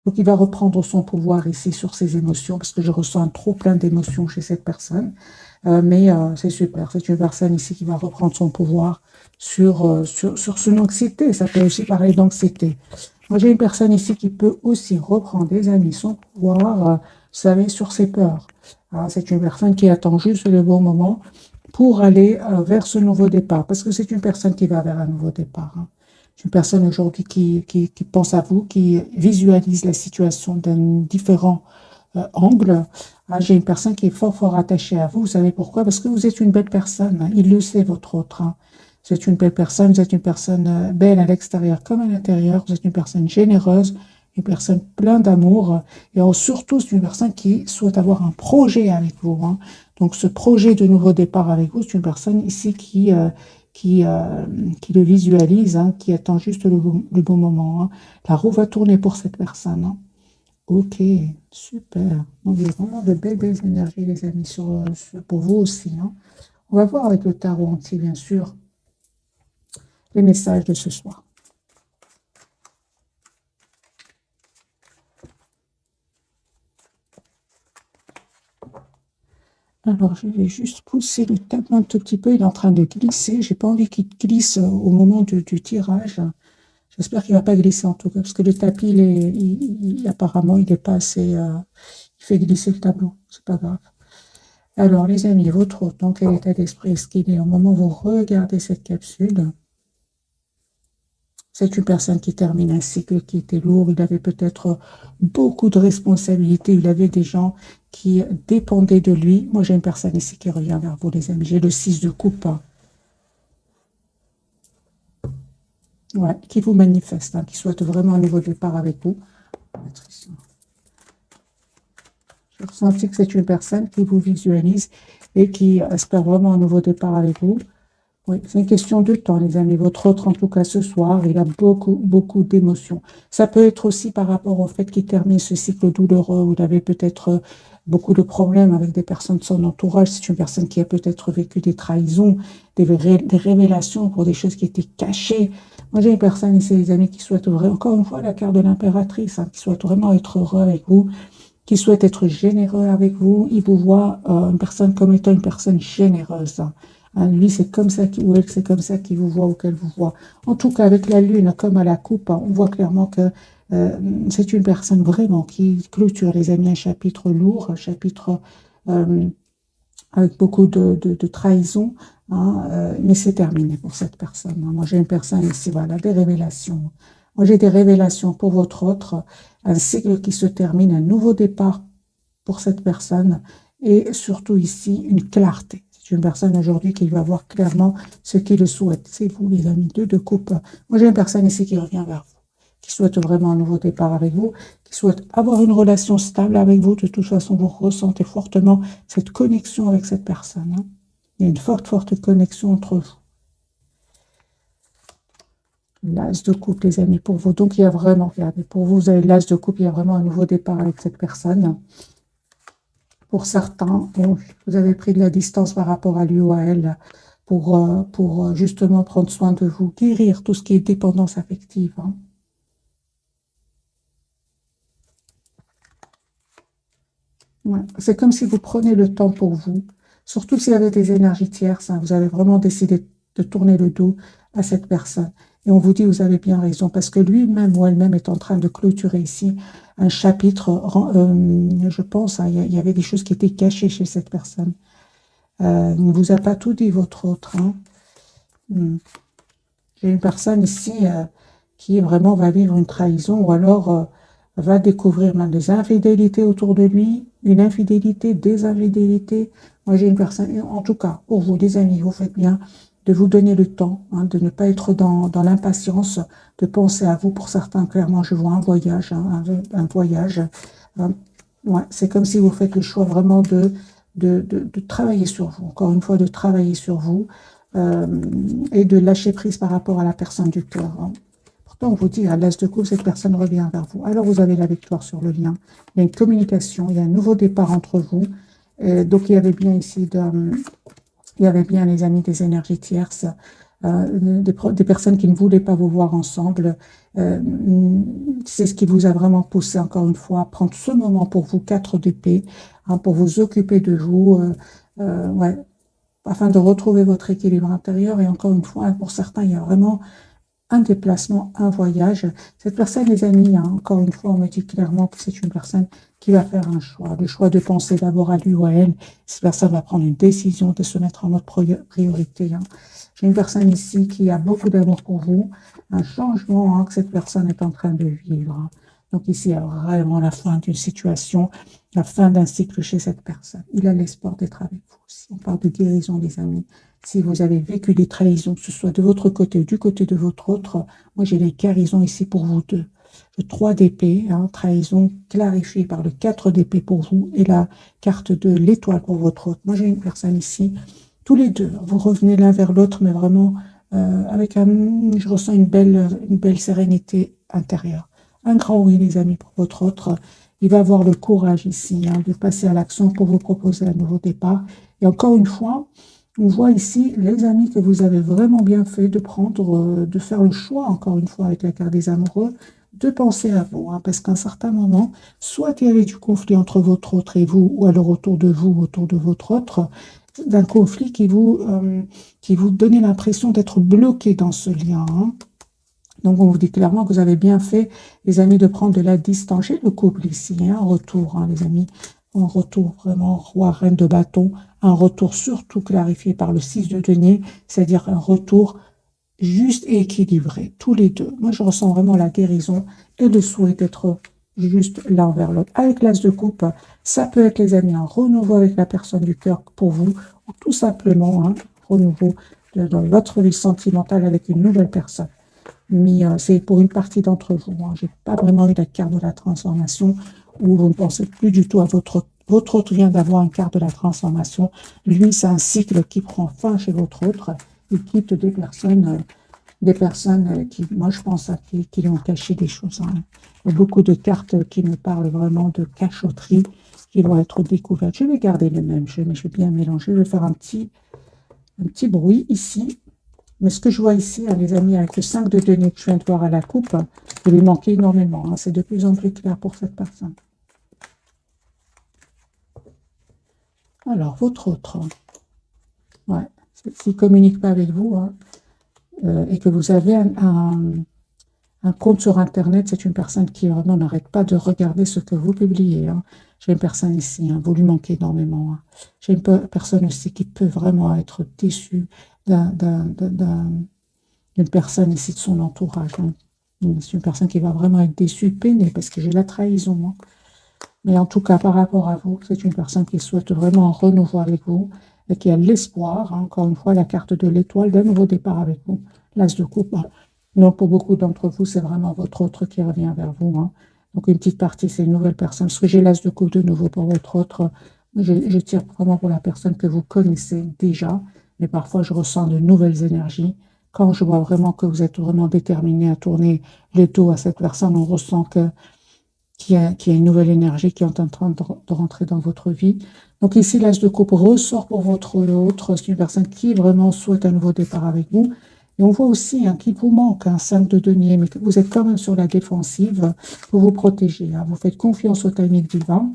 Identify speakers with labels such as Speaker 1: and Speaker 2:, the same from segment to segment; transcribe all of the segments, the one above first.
Speaker 1: Donc, il va reprendre son pouvoir ici sur ses émotions, parce que je ressens un trop plein d'émotions chez cette personne. Mais c'est super, c'est une personne ici qui va reprendre son pouvoir sur son anxiété. Ça peut aussi parler d'anxiété. Moi, j'ai une personne ici qui peut aussi reprendre, des amis, son pouvoir, vous savez, sur ses peurs. C'est une personne qui attend juste le bon moment pour aller vers ce nouveau départ, parce que c'est une personne qui va vers un nouveau départ. C'est une personne aujourd'hui qui pense à vous, qui visualise la situation d'un différent angle. J'ai une personne qui est fort, fort attachée à vous. Vous savez pourquoi? Parce que vous êtes une belle personne. Il le sait, votre autre. Vous êtes une belle personne. Vous êtes une personne belle à l'extérieur comme à l'intérieur. Vous êtes une personne généreuse, une personne pleine d'amour. Et surtout, c'est une personne qui souhaite avoir un projet avec vous. Donc, ce projet de nouveau départ avec vous, c'est une personne ici qui le visualise, qui attend juste le bon moment. La roue va tourner pour cette personne. Ok, super. Donc, il y a vraiment de belles, belles énergies, les amis, pour vous aussi. On va voir avec le tarot entier, bien sûr, les messages de ce soir. Alors, je vais juste pousser le tableau un tout petit peu. Il est en train de glisser. J'ai pas envie qu'il glisse au moment du tirage. J'espère qu'il va pas glisser en tout cas, parce que le tapis, apparemment, il n'est pas assez. Il fait glisser le tableau. C'est pas grave. Alors, les amis, votre hôte, dans quel état d'esprit est-ce qu'il est au moment où vous regardez cette capsule? C'est une personne qui termine un cycle qui était lourd. Il avait peut-être beaucoup de responsabilités. Il avait des gens qui dépendaient de lui. Moi, j'ai une personne ici qui revient vers vous, les amis. J'ai le 6 de coupe. Ouais, qui vous manifeste, qui souhaite vraiment un nouveau départ avec vous. Je ressens que c'est une personne qui vous visualise et qui espère vraiment un nouveau départ avec vous. Oui, c'est une question de temps, les amis. Votre autre, en tout cas, ce soir, il a beaucoup, beaucoup d'émotions. Ça peut être aussi par rapport au fait qu'il termine ce cycle douloureux où il avait peut-être beaucoup de problèmes avec des personnes de son entourage. C'est une personne qui a peut-être vécu des trahisons, des révélations pour des choses qui étaient cachées. Moi, j'ai une personne ici, les amis, qui souhaite vraiment, encore une fois, la carte de l'impératrice, qui souhaite vraiment être heureux avec vous, qui souhaite être généreux avec vous. Il vous voit une personne comme étant une personne généreuse. Lui, c'est comme ça, ou elle, c'est comme ça qu'il vous voit ou qu'elle vous voit. En tout cas, avec la lune, comme à la coupe, on voit clairement que c'est une personne vraiment qui clôture, les amis, un chapitre lourd, un chapitre avec beaucoup de trahison, mais c'est terminé pour cette personne. Moi, j'ai une personne ici, voilà, des révélations. Moi, j'ai des révélations pour votre autre, un cycle qui se termine, un nouveau départ pour cette personne, et surtout ici, une clarté. C'est une personne aujourd'hui qui va voir clairement ce qu'il le souhaite. C'est vous, les amis, deux de coupe. Moi, j'ai une personne ici qui revient vers vous, qui souhaite vraiment un nouveau départ avec vous, qui souhaite avoir une relation stable avec vous. De toute façon, vous ressentez fortement cette connexion avec cette personne. Il y a une forte, forte connexion entre vous. L'as de coupe, les amis, pour vous. Donc, il y a vraiment, regardez, pour vous, vous avez l'as de coupe, il y a vraiment un nouveau départ avec cette personne. Pour certains, vous avez pris de la distance par rapport à lui ou à elle pour justement prendre soin de vous, guérir tout ce qui est dépendance affective. Ouais. C'est comme si vous prenez le temps pour vous, surtout s'il y avait des énergies tierces, vous avez vraiment décidé de tourner le dos à cette personne. Et on vous dit, vous avez bien raison, parce que lui-même ou elle-même est en train de clôturer ici un chapitre, je pense, il y avait des choses qui étaient cachées chez cette personne. Il ne vous a pas tout dit, votre autre. J'ai une personne ici qui vraiment va vivre une trahison ou alors va découvrir même des infidélités autour de lui, une infidélité, des infidélités. Moi, j'ai une personne, en tout cas, pour vous, les amis, vous faites bien de vous donner le temps, de ne pas être dans l'impatience, de penser à vous. Pour certains, clairement, je vois un voyage, un voyage. Ouais, c'est comme si vous faites le choix vraiment de travailler sur vous, encore une fois, de travailler sur vous et de lâcher prise par rapport à la personne du cœur. Pourtant, on vous dit, à l'as de coupe, cette personne revient vers vous. Alors, vous avez la victoire sur le lien. Il y a une communication, il y a un nouveau départ entre vous. Donc, il y avait bien ici, il y avait bien, les amis, des énergies tierces, des personnes qui ne voulaient pas vous voir ensemble C'est ce qui vous a vraiment poussé, encore une fois, à prendre ce moment pour vous, 4 d'épée, hein, pour vous occuper de vous, ouais, afin de retrouver votre équilibre intérieur. Et encore une fois, pour certains, il y a vraiment un déplacement, un voyage. Cette personne, les amis, hein, encore une fois, on me dit clairement que c'est une personne qui va faire un choix, le choix de penser d'abord à lui ou à elle. Cette personne va prendre une décision de se mettre en mode priorité. Hein. J'ai une personne ici qui a beaucoup d'amour pour vous, un changement hein, que cette personne est en train de vivre. Hein. Donc ici, il y a vraiment la fin d'une situation, la fin d'un cycle chez cette personne. Il a l'espoir d'être avec vous. Si on parle de guérison, les amis, si vous avez vécu des trahisons, que ce soit de votre côté ou du côté de votre autre, moi j'ai les guérisons ici pour vous deux. Le 3 d'épée, hein, trahison clarifiée par le 4 d'épée pour vous et la carte de l'étoile pour votre autre. Moi j'ai une personne ici, tous les deux, vous revenez l'un vers l'autre, mais vraiment avec je ressens une belle sérénité intérieure. Un grand oui les amis pour votre autre. Il va avoir le courage ici hein, de passer à l'action pour vous proposer un nouveau départ. Et encore une fois, on voit ici, les amis, que vous avez vraiment bien fait de prendre, de faire le choix, encore une fois, avec la carte des amoureux, de penser à vous. Hein, parce qu'à un certain moment, soit il y avait du conflit entre votre autre et vous, ou alors autour de vous, autour de votre autre, d'un conflit qui vous donnait l'impression d'être bloqué dans ce lien. Hein. Donc, on vous dit clairement que vous avez bien fait, les amis, de prendre de la distance. J'ai le couple ici, hein, un retour, hein, les amis. Un retour vraiment roi, reine de bâton. Un retour surtout clarifié par le 6 de denier, c'est-à-dire un retour juste et équilibré, tous les deux. Moi, je ressens vraiment la guérison et le souhait d'être juste l'un vers l'autre. Avec l'as de coupe, ça peut être, les amis, un renouveau avec la personne du cœur pour vous, ou tout simplement un renouveau dans votre vie sentimentale avec une nouvelle personne. Mais c'est pour une partie d'entre vous. Hein. Je n'ai pas vraiment eu la carte de la transformation où vous ne pensez plus du tout à votre autre vient d'avoir une carte de la transformation. Lui, c'est un cycle qui prend fin chez votre autre. Il quitte des personnes qui, moi, je pense, qui lui ont caché des choses. Hein. Il y a beaucoup de cartes qui me parlent vraiment de cachotterie qui vont être découvertes. Je vais garder les mêmes, je vais bien mélanger. Je vais faire un petit bruit ici. Mais ce que je vois ici, hein, les amis, avec le 5 de denier que je viens de voir à la coupe, il lui manquait énormément. Hein. C'est de plus en plus clair pour cette personne. Alors, votre autre, ouais, s'il ne communique pas avec vous hein, et que vous avez un compte sur Internet, c'est une personne qui vraiment n'arrête pas de regarder ce que vous publiez. Hein. J'ai une personne ici, hein, vous lui manquez énormément. Hein. J'ai une personne aussi qui peut vraiment être déçue d'une personne ici de son entourage. Hein. C'est une personne qui va vraiment être déçue, peinée, parce que j'ai la trahison. Hein. Mais en tout cas, par rapport à vous, c'est une personne qui souhaite vraiment un renouveau avec vous et qui a l'espoir, hein, encore une fois, la carte de l'étoile d'un nouveau départ avec vous. L'as de coupe. Hein. Donc, pour beaucoup d'entre vous, c'est vraiment votre autre qui revient vers vous. Hein. Donc, une petite partie, c'est une nouvelle personne. Parce que j'ai l'as de coupe de nouveau pour votre autre. Je tire vraiment pour la personne que vous connaissez déjà. Mais parfois, je ressens de nouvelles énergies. Quand je vois vraiment que vous êtes vraiment déterminé à tourner le dos à cette personne, on ressent qu'il y a une nouvelle énergie qui est en train de rentrer dans votre vie. Donc ici, l'as de coupe ressort pour votre autre. C'est une personne qui vraiment souhaite un nouveau départ avec vous. Et on voit aussi hein, qu'il vous manque un 5 de denier, mais que vous êtes quand même sur la défensive. Vous vous protégez. Hein. Vous faites confiance au timing divin,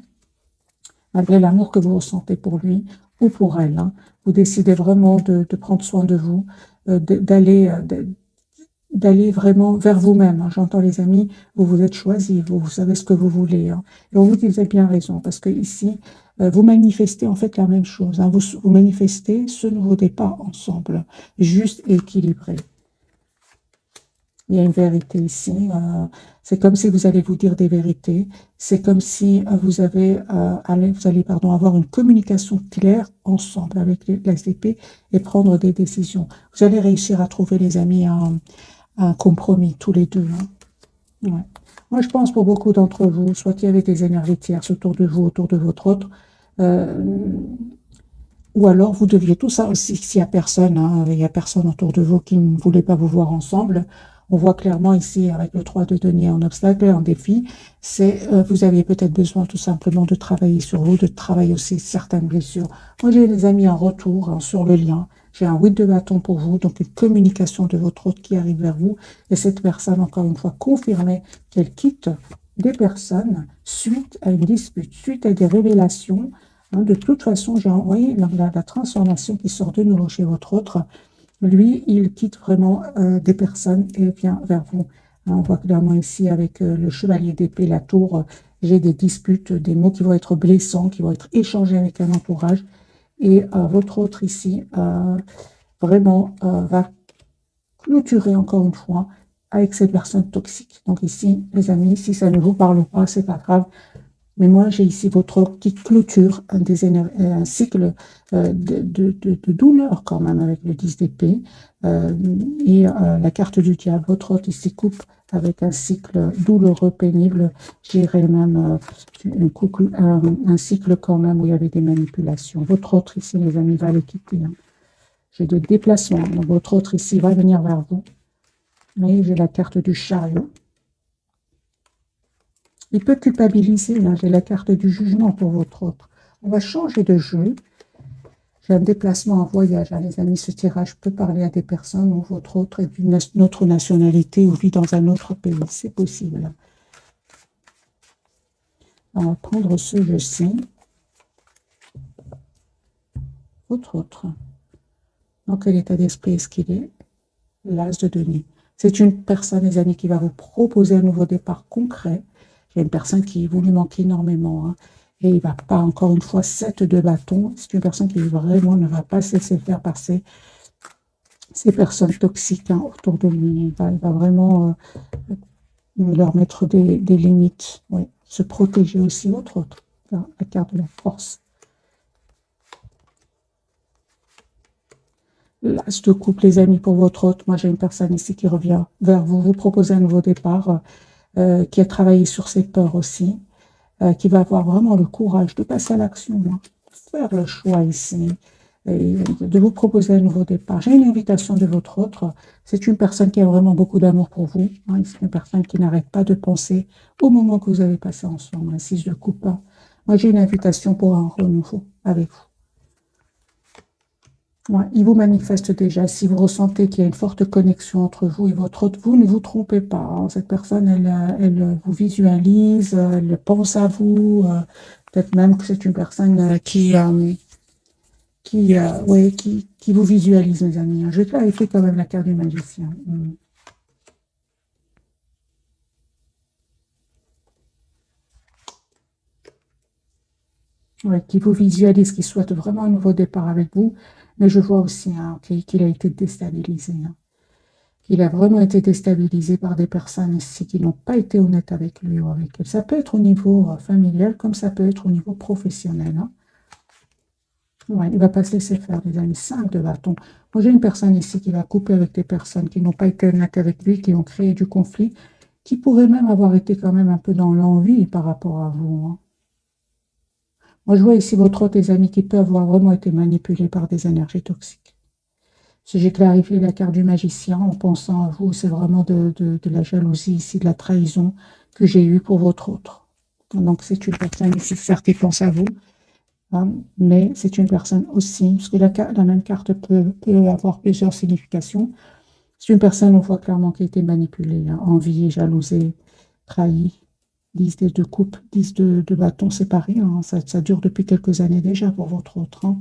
Speaker 1: malgré l'amour que vous ressentez pour lui ou pour elle. Hein. Vous décidez vraiment de prendre soin de vous, d'aller vraiment vers vous-même. Hein. J'entends les amis, vous vous êtes choisis, vous savez ce que vous voulez. Hein. Et on vous dit, vous avez bien raison, parce que ici, vous manifestez en fait la même chose. Hein. Vous manifestez ce nouveau départ ensemble, juste et équilibré. Il y a une vérité ici. C'est comme si vous allez vous dire des vérités. C'est comme si vous allez avoir une communication claire ensemble avec la CP et prendre des décisions. Vous allez réussir à trouver, les amis, un compromis, tous les deux. Hein. Ouais. Moi, je pense pour beaucoup d'entre vous, soit qu'il y avait des énergies tierces autour de vous, autour de votre autre, ou alors vous deviez tout ça aussi, s'il n'y a personne, hein, il n'y a personne autour de vous qui ne voulait pas vous voir ensemble. On voit clairement ici, avec le 3 de denier en obstacle, en défi, vous aviez peut-être besoin tout simplement de travailler sur vous, de travailler aussi certaines blessures. Moi, j'ai des amis en retour hein, sur le lien. J'ai un 8 de bâton pour vous, donc une communication de votre hôte qui arrive vers vous. Et cette personne, encore une fois, confirmez qu'elle quitte des personnes suite à une dispute, suite à des révélations. Hein, de toute façon, j'ai envoyé la transformation qui sort de nouveau chez votre autre. Lui, il quitte vraiment des personnes et vient vers vous. Hein, on voit clairement ici avec le chevalier d'épée, la tour, j'ai des disputes, des mots qui vont être blessants, qui vont être échangés avec un entourage. Et votre autre ici, vraiment, va clôturer encore une fois avec ces personnes toxiques. Donc ici, les amis, si ça ne vous parle pas, c'est pas grave. Mais moi, j'ai ici votre autre qui clôture un cycle de douleur quand même avec le 10 d'épée. Et la carte du diable, votre autre ici coupe avec un cycle douloureux, pénible. Je dirais même un cycle quand même où il y avait des manipulations. Votre autre ici, les amis, va le quitter. Hein. J'ai des déplacements. Donc, votre autre ici va venir vers vous. Et j'ai la carte du chariot. Il peut culpabiliser, hein, j'ai la carte du jugement pour votre autre. On va changer de jeu. J'ai un déplacement en voyage, hein, les amis. Ce tirage peut parler à des personnes où votre autre est d'une autre nationalité ou vit dans un autre pays. C'est possible. On va prendre ce jeu-ci. Votre autre. Dans quel état d'esprit est-ce qu'il est? L'as de denier. C'est une personne, les amis, qui va vous proposer un nouveau départ concret. J'ai une personne qui vous lui manque énormément. Hein, et il ne va pas, encore une fois, 7 de bâton. C'est une personne qui vraiment ne va pas se laisser faire par ces personnes toxiques hein, autour de lui. Il va vraiment leur mettre des limites. Oui. Se protéger aussi, autre. La carte de la force. L'as de coupe, les amis, pour votre hôte. Moi, j'ai une personne ici qui revient vers vous, vous proposer un nouveau départ, qui a travaillé sur ses peurs aussi, qui va avoir vraiment le courage de passer à l'action, hein, faire le choix ici, et de vous proposer un nouveau départ. J'ai une invitation de votre autre. C'est une personne qui a vraiment beaucoup d'amour pour vous. Hein, c'est une personne qui n'arrête pas de penser au moment que vous avez passé ensemble. Un 6 de coupe. Hein. Moi, j'ai une invitation pour un renouveau avec vous. Ouais, il vous manifeste déjà. Si vous ressentez qu'il y a une forte connexion entre vous et votre autre, vous ne vous trompez pas. Hein. Cette personne, elle vous visualise, elle pense à vous. Peut-être même que c'est une personne ouais, qui vous visualise, mes amis. Hein. Je vais clarifier quand même la carte du magicien. Ouais, qui vous visualise, qui souhaite vraiment un nouveau départ avec vous. Mais je vois aussi hein, qu'il a été déstabilisé. Hein. Il a vraiment été déstabilisé par des personnes ici qui n'ont pas été honnêtes avec lui ou avec elle. Ça peut être au niveau familial comme ça peut être au niveau professionnel. Hein. Ouais, il ne va pas se laisser faire, les amis. 5 de bâton. Moi, j'ai une personne ici qui va couper avec des personnes qui n'ont pas été honnêtes avec lui, qui ont créé du conflit, qui pourraient même avoir été quand même un peu dans l'envie par rapport à vous. Hein. Moi, je vois ici votre autre, les amis, qui peut avoir vraiment été manipulés par des énergies toxiques. Si j'ai clarifié la carte du magicien en pensant à vous, c'est vraiment de la jalousie ici, de la trahison que j'ai eue pour votre autre. Donc, c'est une personne ici, certes, qui pense à vous, hein, mais c'est une personne aussi, parce que la même carte peut avoir plusieurs significations. C'est une personne, on voit clairement, qui a été manipulée, hein, enviée, jalousée, trahie. 10 de coupe, 10 de bâton séparés. Hein, ça dure depuis quelques années déjà pour votre autre. Hein.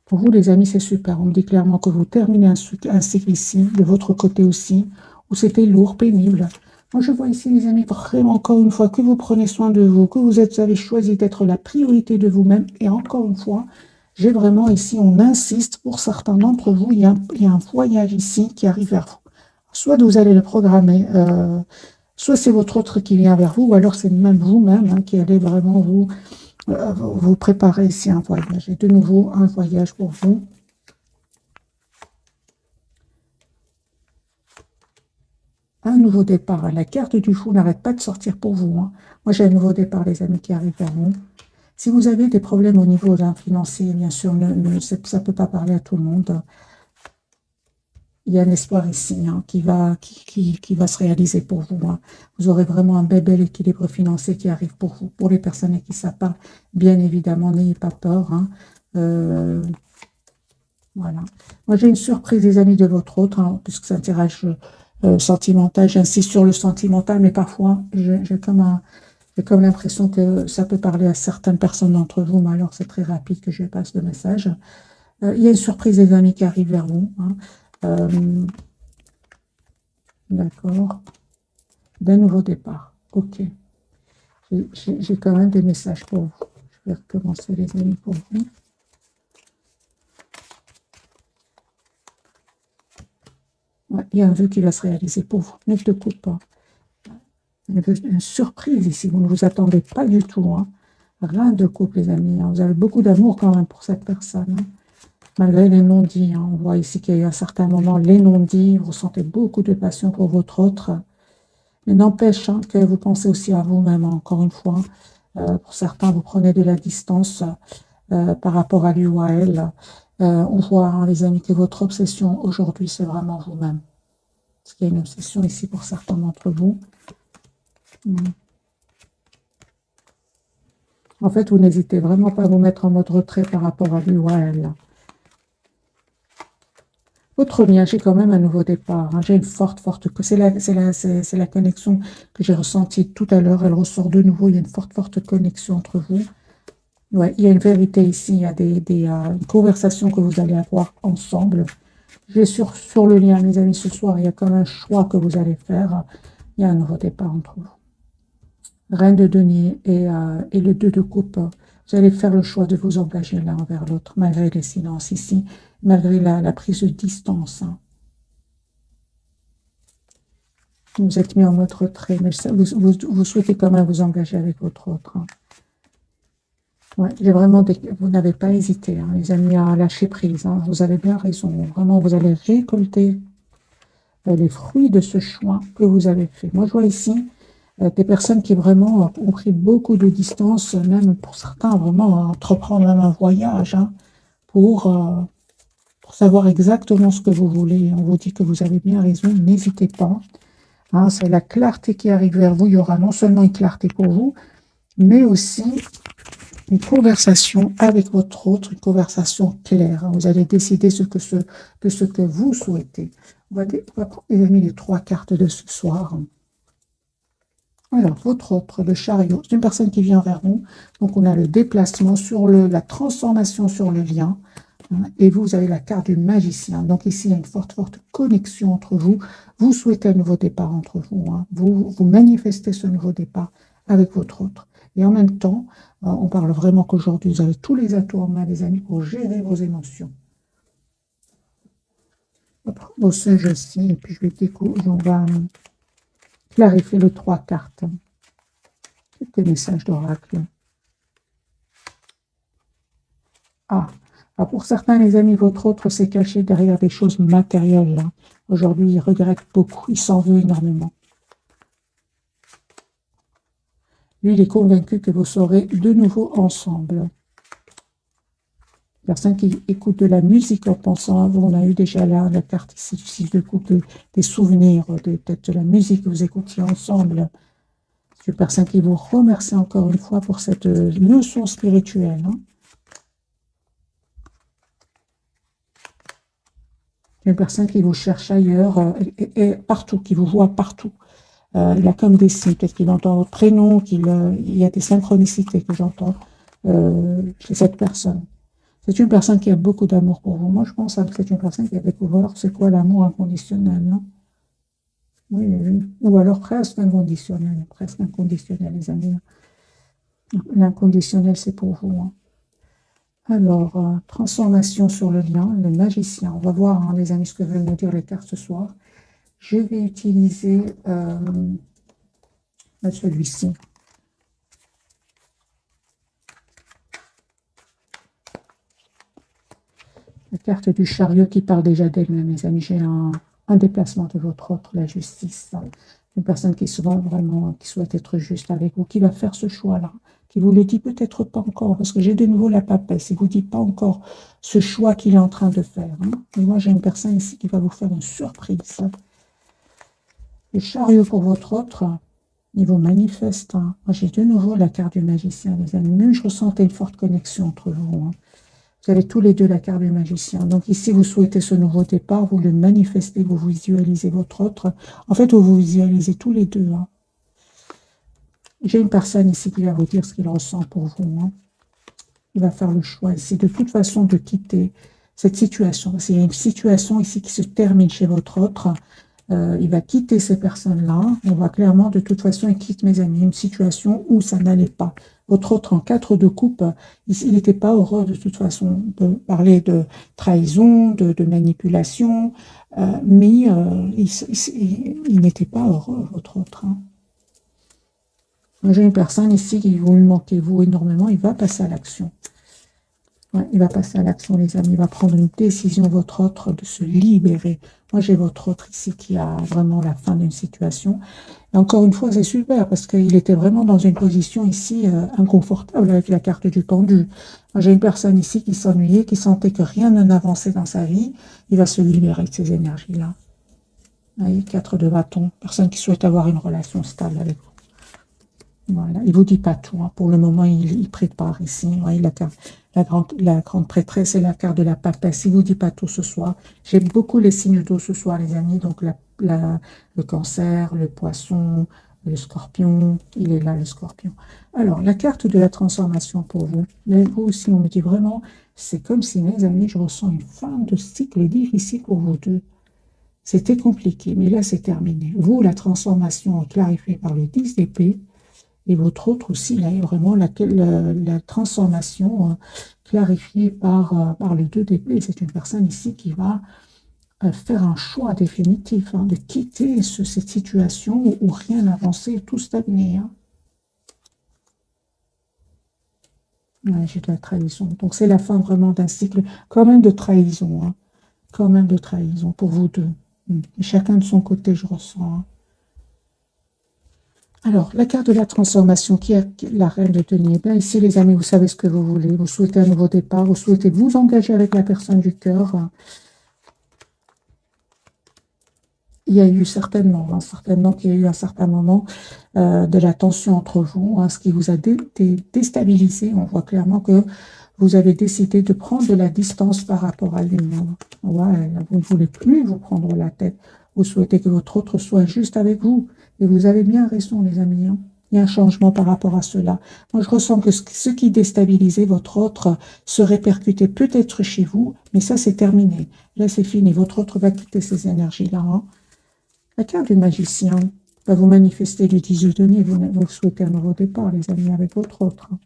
Speaker 1: Pour vous, les amis, c'est super. On me dit clairement que vous terminez un cycle ici, de votre côté aussi, où c'était lourd, pénible. Moi, je vois ici, les amis, vraiment, encore une fois, que vous prenez soin de vous, que vous avez choisi d'être la priorité de vous-même. Et encore une fois, j'ai vraiment ici, on insiste, pour certains d'entre vous, il y a un voyage ici qui arrive vers vous. Soit vous allez le programmer, soit c'est votre autre qui vient vers vous, ou alors c'est même vous-même hein, qui allez vraiment vous préparer ici un voyage. Et de nouveau, un voyage pour vous. Un nouveau départ. La carte du fou n'arrête pas de sortir pour vous. Hein. Moi, j'ai un nouveau départ, les amis, qui arrive vers vous. Si vous avez des problèmes au niveau financier, bien sûr, ça ne peut pas parler à tout le monde. Il y a un espoir ici hein, qui va se réaliser pour vous. Hein. Vous aurez vraiment un bel équilibre financier qui arrive pour vous. Pour les personnes qui ne savent pas, bien évidemment, n'ayez pas peur. Hein. Voilà. Moi, j'ai une surprise, les amis, de votre autre, hein, puisque c'est un tirage sentimental. J'insiste sur le sentimental, mais parfois, j'ai comme l'impression que ça peut parler à certaines personnes d'entre vous, mais alors c'est très rapide que je passe le message. Il y a une surprise, les amis, qui arrive vers vous. Hein. D'accord. D'un nouveau départ. Ok. J'ai quand même des messages pour vous. Je vais recommencer, les amis, pour vous. Ouais, il y a un vœu qui va se réaliser pour vous. 9 de coupe. Hein. Une surprise ici. Vous ne vous attendez pas du tout. Hein. Rien de couple, les amis. Hein. Vous avez beaucoup d'amour quand même pour cette personne. Hein. Malgré les non-dits. Hein. On voit ici qu'il y a eu à certains moments les non-dits. Vous ressentez beaucoup de passion pour votre autre. Mais n'empêche hein, que vous pensez aussi à vous-même, encore une fois. Pour certains, vous prenez de la distance par rapport à lui ou à elle. On voit, hein, les amis, que votre obsession aujourd'hui, c'est vraiment vous-même. Parce qu'il y a une obsession ici pour certains d'entre vous. En fait, vous n'hésitez vraiment pas à vous mettre en mode retrait par rapport à lui ou à elle. Votre lien, j'ai quand même un nouveau départ. Hein. J'ai une forte... C'est la connexion que j'ai ressentie tout à l'heure. Elle ressort de nouveau. Il y a une forte connexion entre vous. Ouais, il y a une vérité ici. Il y a une conversation que vous allez avoir ensemble. J'ai sur le lien, mes amis, ce soir, il y a comme un choix que vous allez faire. Il y a un nouveau départ entre vous. Reine de denier et le 2 de coupe. Vous allez faire le choix de vous engager l'un envers l'autre, malgré les silences ici, malgré la prise de distance. Hein. Vous êtes mis en mode retrait, mais vous souhaitez quand même vous engager avec votre autre. Hein. Ouais, j'ai vraiment vous n'avez pas hésité, hein, les amis, à lâcher prise. Hein. Vous avez bien raison. Vraiment, vous allez récolter les fruits de ce choix que vous avez fait. Moi, je vois ici des personnes qui vraiment ont pris beaucoup de distance, même pour certains, vraiment entreprendre même un voyage hein, pour savoir exactement ce que vous voulez. On vous dit que vous avez bien raison, n'hésitez pas. Hein, c'est la clarté qui arrive vers vous. Il y aura non seulement une clarté pour vous, mais aussi une conversation avec votre autre, une conversation claire. Hein. Vous allez décider de ce que vous souhaitez. On va prendre, les amis, les 3 cartes de ce soir. Alors, votre autre, le chariot, c'est une personne qui vient vers nous. Donc, on a le déplacement sur la transformation sur le lien. Hein, et vous avez la carte du magicien. Donc, ici, il y a une forte connexion entre vous. Vous souhaitez un nouveau départ entre vous. Hein. Vous manifestez ce nouveau départ avec votre autre. Et en même temps, on parle vraiment qu'aujourd'hui, vous avez tous les atouts en main, les amis, pour gérer vos émotions. On va prendre vos singes aussi, et puis je vais découvrir, on va clarifier les 3 cartes. Quelques messages d'oracle. Pour certains, les amis, votre autre s'est caché derrière des choses matérielles. Hein. Aujourd'hui, il regrette beaucoup, il s'en veut énormément. Lui, il est convaincu que vous serez de nouveau ensemble. Personne qui écoute de la musique en pensant à vous. On a eu déjà là la carte ici du 6 de coupe, des souvenirs, peut-être de la musique que vous écoutiez ensemble. C'est une personne qui vous remercie encore une fois pour cette leçon spirituelle. Hein. Une personne qui vous cherche ailleurs et partout, qui vous voit partout. Il a comme des signes, peut-être qu'il entend votre prénom, il y a des synchronicités que j'entends chez cette personne. C'est une personne qui a beaucoup d'amour pour vous. Moi, je pense que c'est une personne qui a découvert c'est quoi l'amour inconditionnel. Hein. Oui, oui. Ou alors presque inconditionnel, les amis. L'inconditionnel, c'est pour vous. Hein. Alors, transformation sur le lien, le magicien. On va voir, hein, les amis, ce que veulent nous dire les cartes ce soir. Je vais utiliser celui-ci. La carte du chariot qui parle déjà d'elle-même, mes amis. J'ai un déplacement de votre autre, la justice. Une personne qui qui souhaite être juste avec vous, qui va faire ce choix-là, qui vous le dit peut-être pas encore, parce que j'ai de nouveau la papesse, il vous dit pas encore ce choix qu'il est en train de faire. Hein. Et moi, j'ai une personne ici qui va vous faire une surprise. Le chariot pour votre autre, il vous manifeste. Hein. Moi, j'ai de nouveau la carte du magicien, les amis. Même je ressentais une forte connexion entre vous. Hein. Vous avez tous les deux la carte du magicien. Donc ici, vous souhaitez ce nouveau départ, vous le manifestez, vous visualisez votre autre. En fait, vous visualisez tous les deux. Hein. J'ai une personne ici qui va vous dire ce qu'il ressent pour vous. Hein. Il va faire le choix ici, de toute façon, de quitter cette situation. Il y a une situation ici qui se termine chez votre autre. Il va quitter ces personnes-là. On voit clairement, de toute façon, il quitte, mes amis, une situation où ça n'allait pas. Votre autre, en 4 de coupe, il n'était pas heureux de toute façon de parler de trahison, de manipulation, mais il n'était pas heureux, votre autre. Hein. J'ai une personne ici qui vous lui manquez, vous, énormément, il va passer à l'action. Ouais, il va passer à l'action, les amis. Il va prendre une décision, votre autre, de se libérer. Moi, j'ai votre autre ici qui a vraiment la fin d'une situation. Et encore une fois, c'est super parce qu'il était vraiment dans une position ici inconfortable avec la carte du pendu. J'ai une personne ici qui s'ennuyait, qui sentait que rien n'avançait dans sa vie. Il va se libérer de ces énergies-là. Vous voyez, 4 de bâton. Personne qui souhaite avoir une relation stable avec vous. Voilà, il ne vous dit pas tout. Hein. Pour le moment, il prépare ici. Ouais, la grande prêtresse et la carte de la papesse. Il ne vous dit pas tout ce soir. J'aime beaucoup les signes d'eau ce soir, les amis. Donc, le cancer, le poisson, le scorpion. Il est là, le scorpion. Alors, la carte de la transformation pour vous. Mais vous aussi, on me dit vraiment, c'est comme si, mes amis, je ressens une fin de cycle difficile pour vous deux. C'était compliqué, mais là, c'est terminé. Vous, la transformation clarifiée par le 10 d'épée. Et votre autre aussi, là, est vraiment la transformation clarifiée par le 2 d'épée. C'est une personne ici qui va faire un choix définitif de quitter cette situation où rien n'avançait, tout stagnait. Hein. Ouais, j'ai de la trahison. Donc, c'est la fin vraiment d'un cycle, quand même de trahison. Hein. Quand même de trahison pour vous deux. Et chacun de son côté, je ressens. Hein. Alors, la carte de la transformation, qui est la reine de denier. Bien, ici, les amis, vous savez ce que vous voulez. Vous souhaitez un nouveau départ, vous souhaitez vous engager avec la personne du cœur. Il y a eu certainement qu'il y a eu un certain moment de la tension entre vous, ce qui vous a déstabilisé. On voit clairement que vous avez décidé de prendre de la distance par rapport à lui. Ouais, vous ne voulez plus vous prendre la tête. Vous souhaitez que votre autre soit juste avec vous. Et vous avez bien raison, les amis. Hein. Il y a un changement par rapport à cela. Moi, je ressens que ce qui déstabilisait votre autre se répercutait peut-être chez vous, mais ça, c'est terminé. Là, c'est fini. Votre autre va quitter ces énergies-là. Hein. La carte du magicien va vous manifester le 10 de denier. Vous souhaitez un nouveau départ, les amis, avec votre autre. Hein.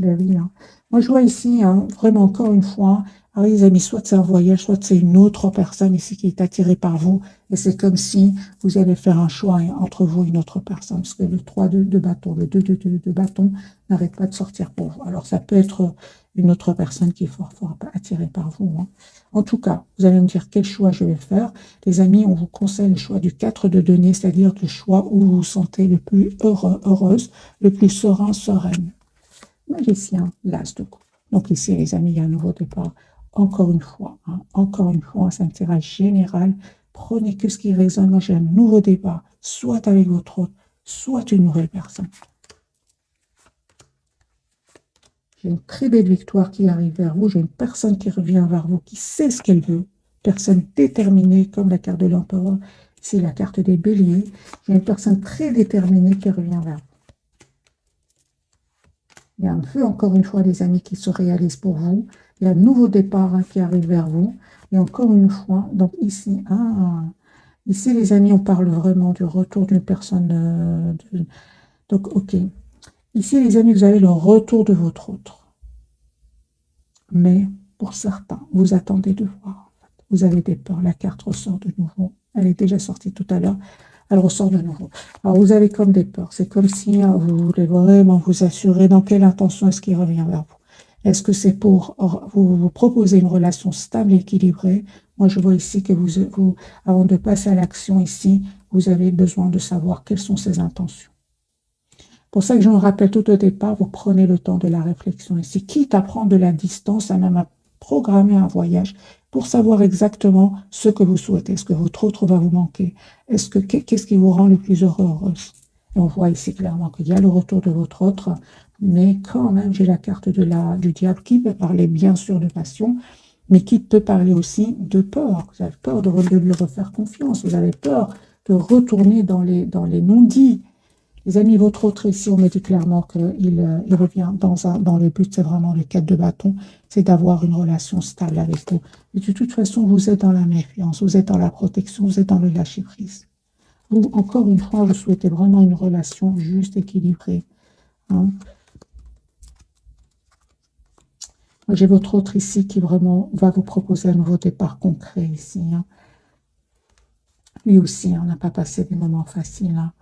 Speaker 1: Ben oui, hein. Moi, je vois ici, vraiment, encore une fois, alors les amis, soit c'est un voyage, soit c'est une autre personne ici qui est attirée par vous. Et c'est comme si vous allez faire un choix entre vous et une autre personne. Parce que le 3 de bâton, le 2 de bâton n'arrête pas de sortir pour vous. Alors, ça peut être une autre personne qui est fort attirée par vous. Hein. En tout cas, vous allez me dire quel choix je vais faire. Les amis, on vous conseille le choix du 4 de denier, c'est-à-dire le choix où vous vous sentez le plus heureux, heureuse, le plus serein, sereine. Magicien, l'as de coupe. Donc ici, les amis, il y a un nouveau départ. Encore une fois, c'est un tirage général. Prenez que ce qui résonne. Moi, j'ai un nouveau départ, soit avec votre autre, soit une nouvelle personne. J'ai une très belle victoire qui arrive vers vous. J'ai une personne qui revient vers vous, qui sait ce qu'elle veut. Personne déterminée, comme la carte de l'empereur. C'est la carte des béliers. J'ai une personne très déterminée qui revient vers vous. Il y a un feu, encore une fois, les amis, qui se réalise pour vous. Il y a un nouveau départ qui arrive vers vous. Et encore une fois, donc ici, ici, les amis, on parle vraiment du retour d'une personne. Donc, ok. Ici, les amis, vous avez le retour de votre autre. Mais pour certains, vous attendez de voir. Vous avez des peurs. La carte ressort de nouveau. Elle est déjà sortie tout à l'heure. Elle ressort de nouveau. Alors, vous avez comme des peurs. C'est comme si vous voulez vraiment vous assurer dans quelle intention est-ce qu'il revient vers vous. Est-ce que c'est pour vous proposer une relation stable et équilibrée? Moi, je vois ici que vous, avant de passer à l'action ici, vous avez besoin de savoir quelles sont ses intentions. Pour ça que je me rappelle tout au départ, vous prenez le temps de la réflexion ici, quitte à prendre de la distance, à même à programmer un voyage pour savoir exactement ce que vous souhaitez. Est-ce que votre autre va vous manquer? Qu'est-ce qui vous rend le plus heureuse? Et on voit ici clairement qu'il y a le retour de votre autre. mais quand même, j'ai la carte du diable qui peut parler bien sûr de passion, mais qui peut parler aussi de peur. Vous avez peur de lui refaire confiance, vous avez peur de retourner dans les non-dits. Les amis, votre autre ici, on me dit clairement qu'il revient dans le but, c'est vraiment le 4 de bâton, c'est d'avoir une relation stable avec vous. Et de toute façon, vous êtes dans la méfiance, vous êtes dans la protection, vous êtes dans le lâcher-prise. Vous, encore une fois, vous souhaitez vraiment une relation juste, équilibrée. Hein. J'ai votre autre ici qui vraiment va vous proposer un nouveau départ concret ici. Hein. Lui aussi, on n'a pas passé des moments faciles. Hein.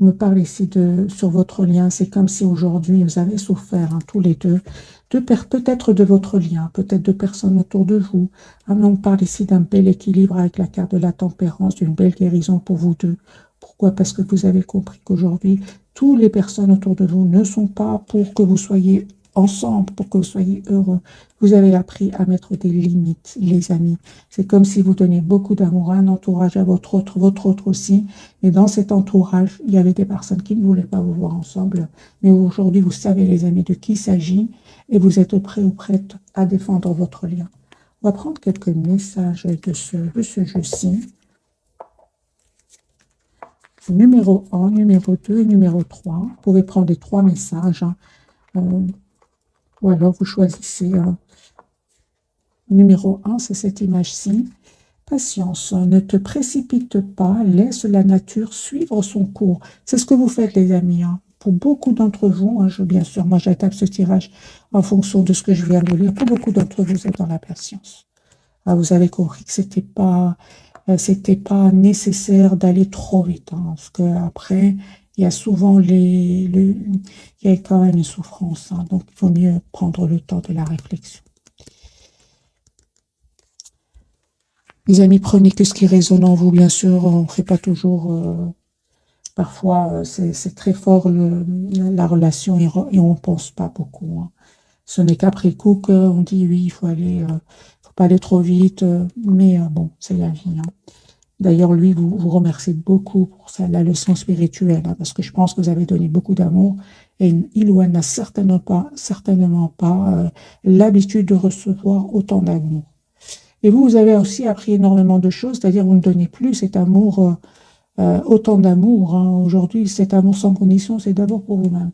Speaker 1: On me parle ici sur votre lien. C'est comme si aujourd'hui, vous avez souffert, hein, tous les deux, peut-être de votre lien, peut-être de personnes autour de vous. Hein, mais on parle ici d'un bel équilibre avec la carte de la tempérance, d'une belle guérison pour vous deux. Pourquoi? Parce que vous avez compris qu'aujourd'hui, toutes les personnes autour de vous ne sont pas pour que vous soyez ensemble, pour que vous soyez heureux. Vous avez appris à mettre des limites, les amis. C'est comme si vous donniez beaucoup d'amour à un entourage, à votre autre aussi. Et dans cet entourage, il y avait des personnes qui ne voulaient pas vous voir ensemble. Mais aujourd'hui, vous savez, les amis, de qui il s'agit et vous êtes prêts ou prêtes à défendre votre lien. On va prendre quelques messages de ce jeu-ci. Numéro 1, numéro 2 et numéro 3. Vous pouvez prendre les 3 messages. Hein. Ou alors vous choisissez numéro 1, c'est cette image-ci. Patience, ne te précipite pas, laisse la nature suivre son cours. C'est ce que vous faites, les amis. Hein. Pour beaucoup d'entre vous, hein, bien sûr, moi j'attaque ce tirage en fonction de ce que je viens de lire. Pour beaucoup d'entre vous, vous êtes dans la patience. Ah, vous avez compris que c'était pas nécessaire d'aller trop vite. Hein, parce qu'après, il y a souvent il y a quand même une souffrance. Hein, donc, il vaut mieux prendre le temps de la réflexion. Les amis, prenez que ce qui résonne en vous, bien sûr. On ne fait pas toujours... parfois, c'est très fort la relation et on ne pense pas beaucoup. Hein. Ce n'est qu'après coup qu'on dit oui, il faut pas aller trop vite. Mais bon, c'est la vie. Hein. D'ailleurs, lui, vous remercie beaucoup pour ça, la leçon spirituelle, hein, parce que je pense que vous avez donné beaucoup d'amour et il ou elle n'a certainement pas l'habitude de recevoir autant d'amour. Et vous avez aussi appris énormément de choses, c'est-à-dire vous ne donnez plus cet amour, autant d'amour. Hein. Aujourd'hui, cet amour sans condition, c'est d'abord pour vous-même.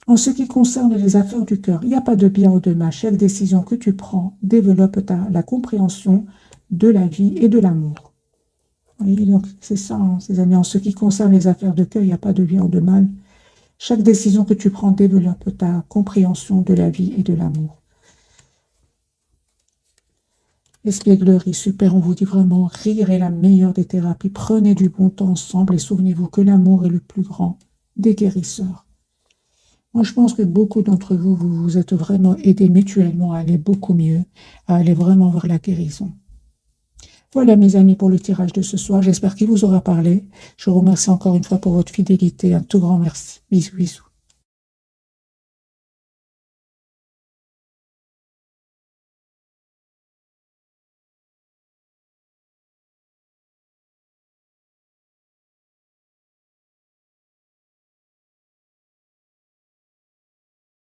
Speaker 1: En ce qui concerne les affaires du cœur, il n'y a pas de bien ou de mal. Chaque décision que tu prends développe la compréhension de la vie et de l'amour. Oui, donc c'est ça, hein, ces amis. En ce qui concerne les affaires de cœur, il n'y a pas de bien ou de mal. Chaque décision que tu prends développe ta compréhension de la vie et de l'amour. Espièglerie, super, on vous dit vraiment, rire est la meilleure des thérapies. Prenez du bon temps ensemble et souvenez-vous que l'amour est le plus grand des guérisseurs. Moi, je pense que beaucoup d'entre vous, vous vous êtes vraiment aidés mutuellement à aller beaucoup mieux, à aller vraiment vers la guérison. Voilà, mes amis, pour le tirage de ce soir. J'espère qu'il vous aura parlé. Je vous remercie encore une fois pour votre fidélité. Un tout grand merci. Bisous, bisous.